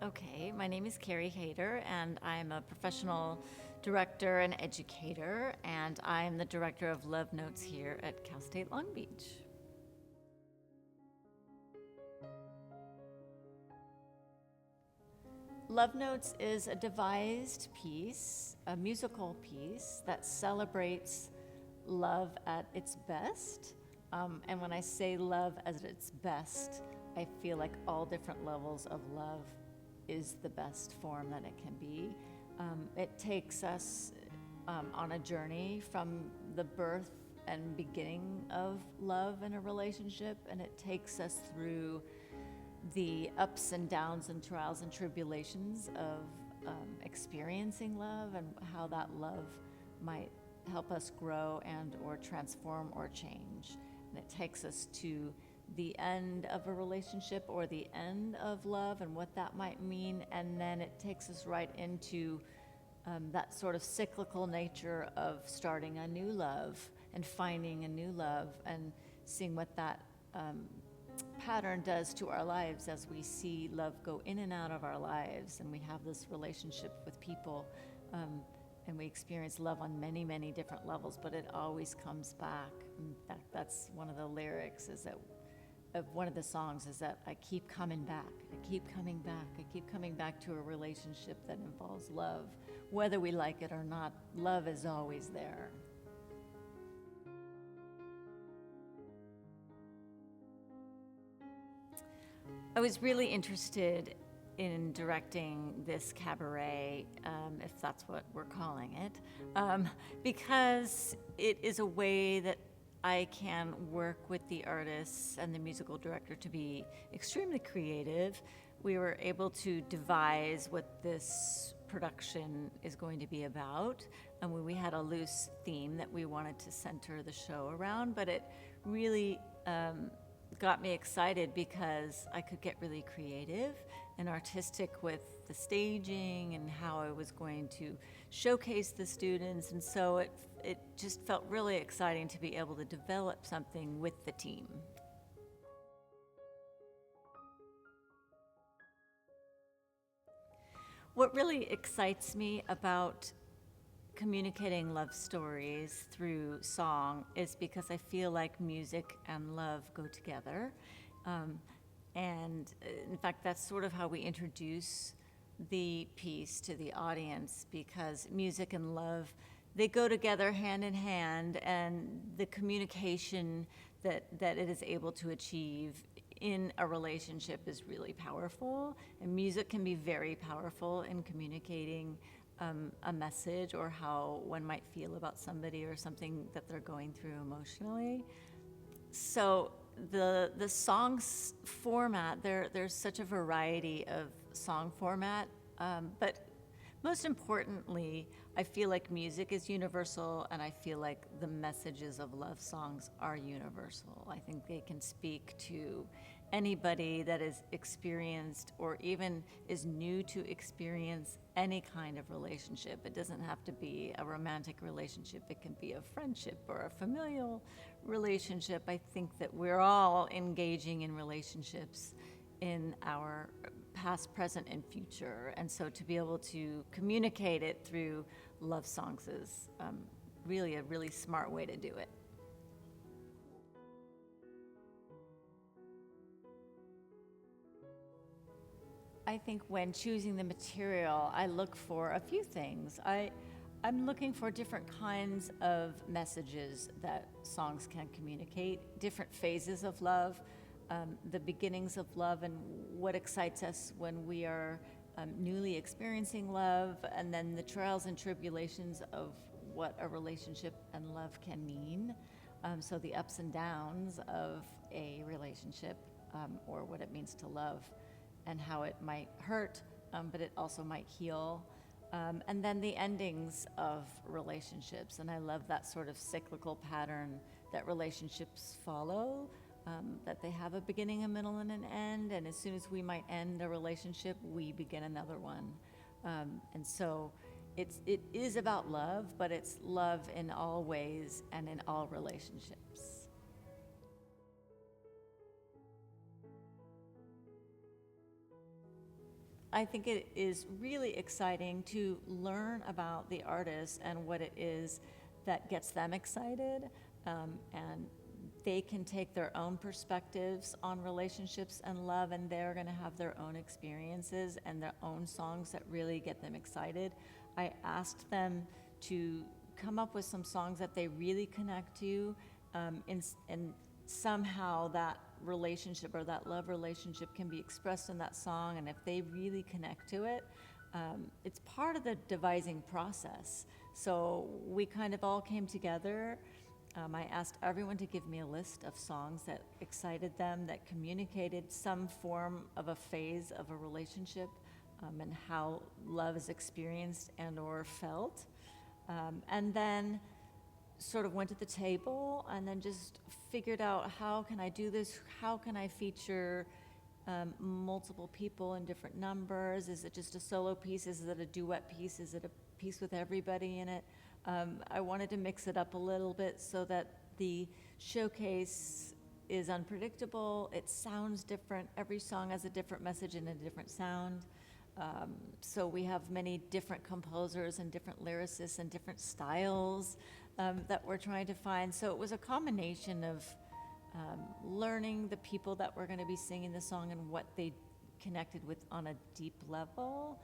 Okay, my name is Kari Hayter, and I'm a professional director and educator, and I'm the director of Love Notes here at Cal State Long Beach. Love Notes is a devised piece, a musical piece that celebrates love at its best. And when I say love at its best, I feel like all different levels of love is the best form that it can be. It takes us on a journey from the birth and beginning of love in a relationship, and it takes us through the ups and downs and trials and tribulations of experiencing love and how that love might help us grow and or transform or change. And it takes us to the end of a relationship or the end of love and what that might mean, and then it takes us right into that sort of cyclical nature of starting a new love and finding a new love and seeing what that pattern does to our lives as we see love go in and out of our lives, and we have this relationship with people, and we experience love on many, many different levels, but it always comes back. That's one of the lyrics is that of one of the songs is that I keep coming back, I keep coming back, I keep coming back to a relationship that involves love. Whether we like it or not, love is always there. I was really interested in directing this cabaret, if that's what we're calling it, because it is a way that I can work with the artists and the musical director to be extremely creative. We were able to devise what this production is going to be about, and we had a loose theme that we wanted to center the show around, but it really got me excited because I could get really creative and artistic with the staging and how I was going to showcase the students, and so it just felt really exciting to be able to develop something with the team. What really excites me about communicating love stories through song is because I feel like music and love go together. And in fact, that's sort of how we introduce the piece to the audience, because music and love, they go together hand in hand, and the communication that it is able to achieve in a relationship is really powerful. And music can be very powerful in communicating a message or how one might feel about somebody or something that they're going through emotionally. So the songs format, there's such a variety of song format, but most importantly, I feel like music is universal, and I feel like the messages of love songs are universal. I think they can speak to anybody that is experienced or even is new to experience any kind of relationship. It doesn't have to be a romantic relationship. It can be a friendship or a familial relationship. I think that we're all engaging in relationships in our past, present, and future. And so to be able to communicate it through love songs is really a really smart way to do it. I think when choosing the material, I look for a few things. I'm looking for different kinds of messages that songs can communicate, different phases of love, the beginnings of love and what excites us when we are newly experiencing love, and then the trials and tribulations of what a relationship and love can mean. So the ups and downs of a relationship, or what it means to love, and how it might hurt, but it also might heal. And then the endings of relationships. And I love that sort of cyclical pattern that relationships follow, that they have a beginning, a middle, and an end. And as soon as we might end a relationship, we begin another one. And so it is about love, but it's love in all ways and in all relationships. I think it is really exciting to learn about the artist and what it is that gets them excited. And they can take their own perspectives on relationships and love, and they're going to have their own experiences and their own songs that really get them excited. I asked them to come up with some songs that they really connect to, and somehow that relationship or that love relationship can be expressed in that song. And if they really connect to it, it's part of the devising process. So we kind of all came together. I asked everyone to give me a list of songs that excited them, that communicated some form of a phase of a relationship, and how love is experienced and or felt. And then sort of went to the table and then just figured out, how can I do this? How can I feature multiple people in different numbers? Is it just a solo piece? Is it a duet piece? Is it a piece with everybody in it? I wanted to mix it up a little bit so that the showcase is unpredictable. It sounds different. Every song has a different message and a different sound. So we have many different composers and different lyricists and different styles that we're trying to find. So it was a combination of learning the people that were going to be singing the song and what they connected with on a deep level,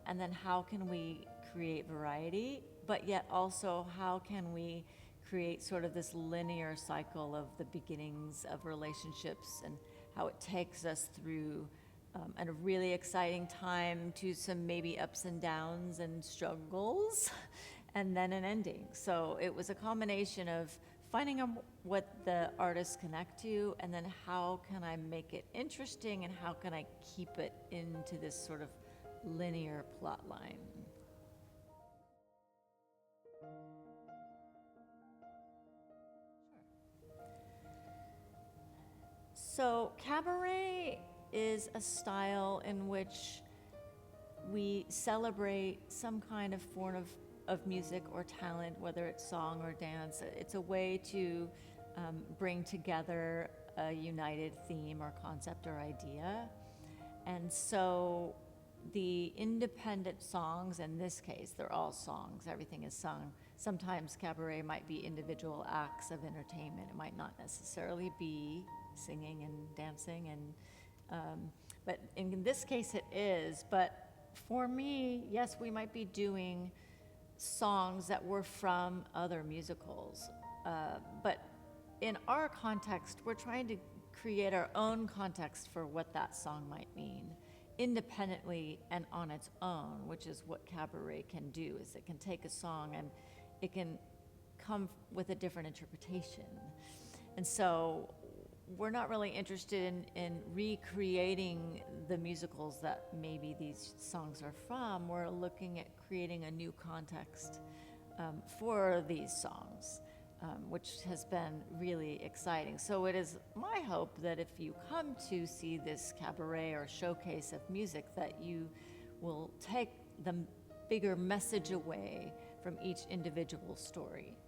and then how can we create variety, but yet also how can we create sort of this linear cycle of the beginnings of relationships and how it takes us through a really exciting time to some maybe ups and downs and struggles, and then an ending. So it was a combination of finding out what the artists connect to, and then how can I make it interesting, and how can I keep it into this sort of linear plot line. So Cabaret is a style in which we celebrate some kind of form of music or talent, whether it's song or dance. It's a way to bring together a united theme or concept or idea. And so the independent songs, in this case, they're all songs, everything is sung. Sometimes Cabaret might be individual acts of entertainment. It might not necessarily be singing and dancing, but in this case it is. But for me, yes, we might be doing songs that were from other musicals, but in our context, we're trying to create our own context for what that song might mean, independently and on its own, which is what Cabaret can do, is it can take a song and it can come with a different interpretation. And so we're not really interested in recreating the musicals that maybe these songs are from. We're looking at creating a new context for these songs, which has been really exciting. So it is my hope that if you come to see this cabaret or showcase of music, that you will take the bigger message away from each individual story.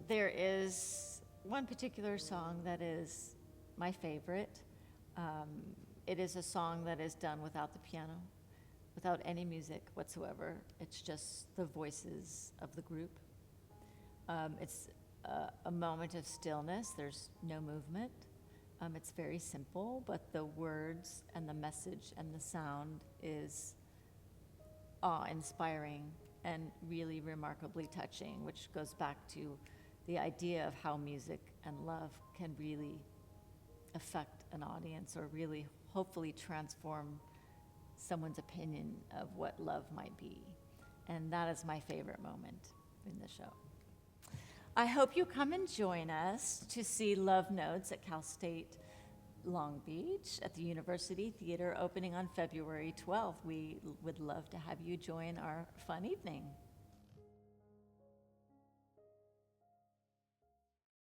There is one particular song that is my favorite. It is a song that is done without the piano, without any music whatsoever. It's just the voices of the group. It's a moment of stillness. There's no movement. It's very simple, but the words and the message and the sound is awe-inspiring and really remarkably touching, which goes back to the idea of how music and love can really affect an audience, or really hopefully transform someone's opinion of what love might be. And that is my favorite moment in the show. I hope you come and join us to see Love Notes at Cal State Long Beach at the University Theater, opening on February 12th. We would love to have you join our fun evening.